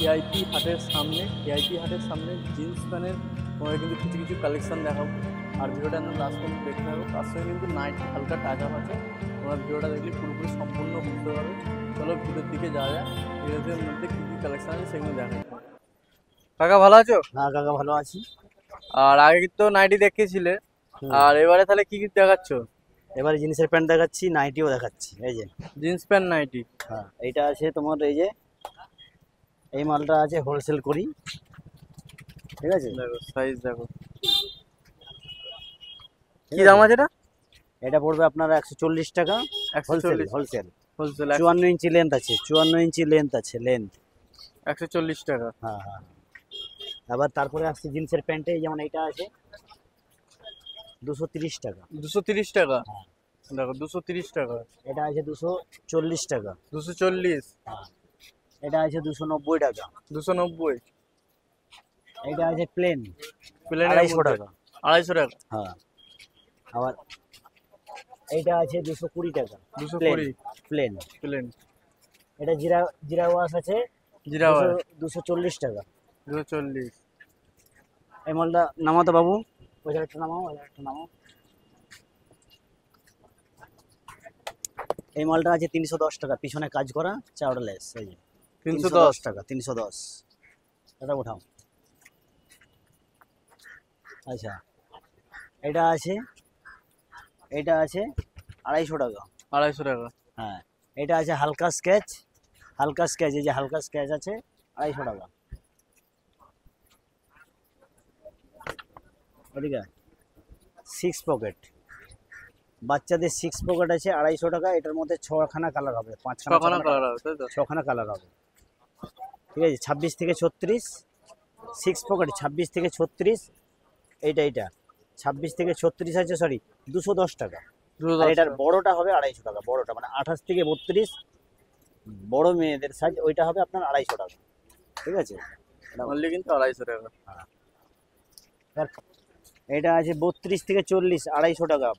KIP হাটের সামনে jeans প্যান্টের তোমাদের কিন্তু কিছু কিছু কালেকশন দেখাবো। আর ভিডিওটা একদম লাস্ট পর্যন্ত দেখতে থাকো। তার সঙ্গে কিন্তু নাইট হালকা টাচ আপ আছে, তোমরা ভিডিওটা দেখলে পুরোপুরি সম্পূর্ণ বুঝতে পারবে। চলো ভিডিওর দিকে যাওয়া যায়, ভিডিওর মধ্যে কী কী কালেকশন আছে সেগুলো দেখা। কাকা ভালো আছো? হ্যাঁ কাকা ভালো আছি। আর আগে তো নাইটি দেখিয়েছিলে, আর এবারে তাহলে কি কি দেখাচ্ছ? এবারে জিন্সের প্যান্ট দেখাচ্ছি, নাইটিও দেখাচ্ছি। এই যে জিন্স প্যান্ট নাইটি। হ্যাঁ এইটা আছে তোমার, এই যে এই মালটা আছে হোলসেল করি, ঠিক আছে। দেখো সাইজ দেখো, কি দাম আছে এটা? এটা পড়বে আপনার 140 টাকা হোলসেল। 54 ইঞ্চি লেন্থ আছে, 54 ইঞ্চি লেন্থ আছে, লেন্থ 140 টাকা। হ্যাঁ হ্যাঁ। আবার তারপরে আসছে জিন্সের প্যান্টে, যেমন এইটা আছে 230 টাকা। 230 টাকা, দেখো 230 টাকা। এটা আছে 240 টাকা। 240। হ্যাঁ। এটা আছে 290 টাকা। 290। এটা আছে প্লেন, 250 টাকা। 250 টাকা। হ্যাঁ। আবার এইটা আছে 220 টাকা। 220 প্লেন। এটা জিরা ওয়াশ আছে, জিরা ওয়াশ 240 টাকা। 240। এই মালটা নামাতো বাবু, ওই একটা নামাও, একটা নামাও। এই মালটা আছে 310 টাকা, পিছনে কাজ করা, চাওড়া লেস। এই যে 310 টাকা, 310। এটা উঠাও। আচ্ছা, এটা আছে 250 টাকা। 250 টাকা। হ্যাঁ। এটা আছে হালকা স্কেচ, এই যে হালকা স্কেচ আছে 250 টাকা। ওদিকে 6 পকেট, বাচ্চাদের 6 পকেট আছে 250 টাকা। এটার মধ্যে 6খানা কালার হবে, 5খানা কালার হবে, তাই তো? 6খানা কালার হবে, ঠিক আছে। 26 থেকে 36 6 পকেট, 26 থেকে 36। এইটা 26 থেকে 36 আছে, সরি 210 টাকা। আর এটার বড়টা হবে 250 টাকা, বড়টা মানে 28 থেকে 32 বড় মেয়েদের সাইজ, ওইটা হবে আপনার 250 টাকা, ঠিক আছে। অনলি কিন্তু 250 টাকা। এটা আছে 32 থেকে 40 250 টাকা।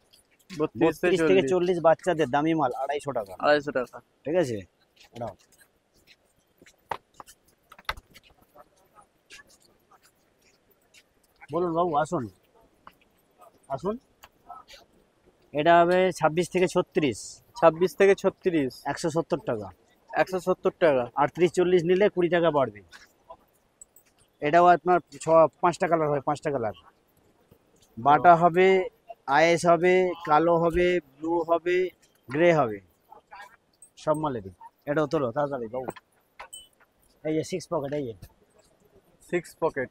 32 থেকে 40 বাচ্চাদের দামি মাল 250 টাকা। 250 টাকা, ঠিক আছে। বলুন বাবু, আসুন। এটা হবে 26 থেকে 36। 26 থেকে 36 170 টাকা। 170 টাকা। 38-40 নিলে 20 টাকা বাড়বে। এটাও আপনার 5টা কালার হবে, 5টা কালার। বাটা হবে, আইএস হবে, কালো হবে, ব্লু হবে, গ্রে হবে, সব মালেরই। এটাও তোলো তাড়াতাড়ি বাবু। এই যে 6 পকেট, এই যে 6 পকেট,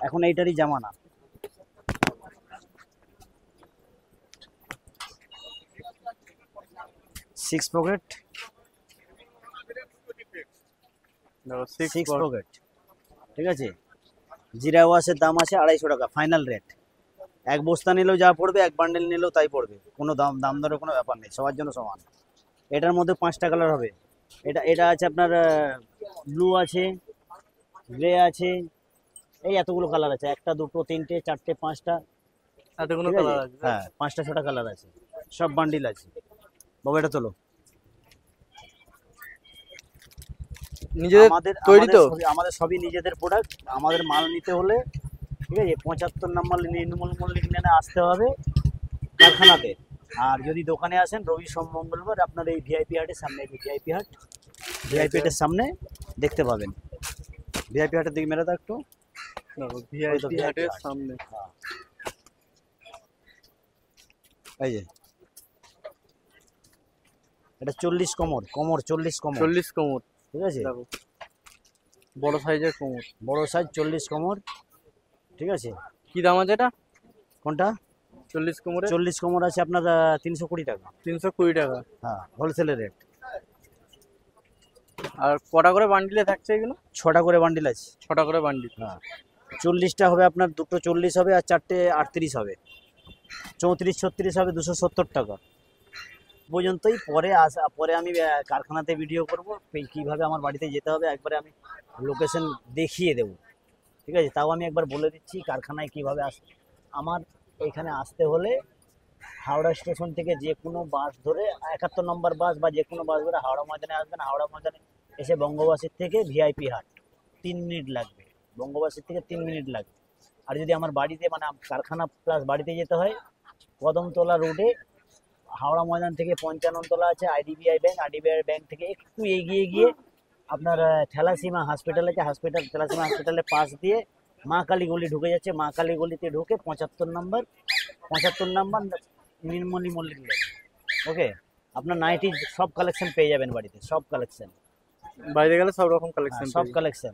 এখন এইটারই জামানা। সিক্স পকেট, 6 পকেট, ঠিক আছে। জিরা ওয়াশের দাম আছে 250 টাকা, ফাইনাল রেট। এক বস্তা নিলেও যা পড়বে, এক বান্ডেল নিলেও তাই পড়বে, কোনো দাম দরের কোনো ব্যাপার নেই, সবার জন্য সমান। এটার মধ্যে 5টা কালার হবে। এটা আছে আপনার ব্লু আছে, গ্রে আছে, এই এতগুলো কালার আছে, 1টা 2টো 3টে 4টে 5টা, এতগুলো কালার আছে। হ্যাঁ 5টা 6টা কালার আছে, সব বান্ডিল আছে। বাবু এটা তোলো। নিজেদের তৈরি তো? আমাদের সবই নিজেদের প্রোডাক্ট। আমাদের মাল নিতে হলে, ঠিক আছে, 75 নম্বর নির্মূল মল্লিক লেনে আসতে হবে কারখানাতে। আর যদি দোকানে আসেন রবি সোম মঙ্গলবার, আপনার এই ভিআইপি হাটের সামনে, ভিআইপি হাটের সামনে দেখতে পাবেন। ভিআইপি হাটের দিকে মেরে দাও একটু, ভিআইপি হাটের সামনে। এই যে এটা 40 কোমর 40 কোমর, ঠিক আছে। বড় সাইজের কোমর, বড় সাইজ 40 কোমর, ঠিক আছে। কি দাম আছে এটা? কোনটা? 40 কোমরে? 40 কোমর আছে আপনার 320 টাকা। 320 টাকা, হ্যাঁ হোলসেলের রেট। আর কটা করে বান্ডিলে থাকছে এগুলো? 6টা করে বান্ডিল আছে। 6টা করে বান্ডিল। হ্যাঁ 40টা হবে আপনার, 2টো 40 হবে, আর 4টে 38 হবে, 34-36 হবে 270 টাকা পর্যন্তই। পরে আমি কারখানাতে ভিডিও করব, কিভাবে আমার বাড়িতে যেতে হবে একবারে আমি লোকেশন দেখিয়ে দেব, ঠিক আছে। তাও আমি একবার বলে দিচ্ছি কারখানায় কিভাবে আসতে। আমার এইখানে আসতে হলে হাওড়া স্টেশন থেকে যে কোনো বাস ধরে, 71 নম্বর বাস বা যে কোনো বাস ধরে হাওড়া ময়দানে আসবেন। হাওড়া ময়দানে এসে বঙ্গবাসীর থেকে ভিআইপি হাট 3 মিনিট লাগবে, বঙ্গবাসীর থেকে 3 মিনিট লাগবে। আর যদি আমার বাড়িতে মানে কারখানা প্লাস বাড়িতে যেতে হয়, কদমতলা রোডে হাওড়া ময়দান থেকে 55 তলা আছে আইডিবিআই ব্যাংক থেকে একটু এগিয়ে গিয়ে আপনার থ্যালাসিমা হসপিটাল আছে, থ্যালাসিমা হসপিটালের পাশ দিয়ে মা কালী গলি ঢুকে যাচ্ছে, মা কালী গলিতে ঢুকে 75 নম্বর নির্মলি মল্লিক লেন। ওকে, আপনার নাইটি সব কালেকশন পেয়ে যাবেন বাড়িতে, সব কালেকশন, বাইরে গেলে সব রকম কালেকশন সব কালেকশন।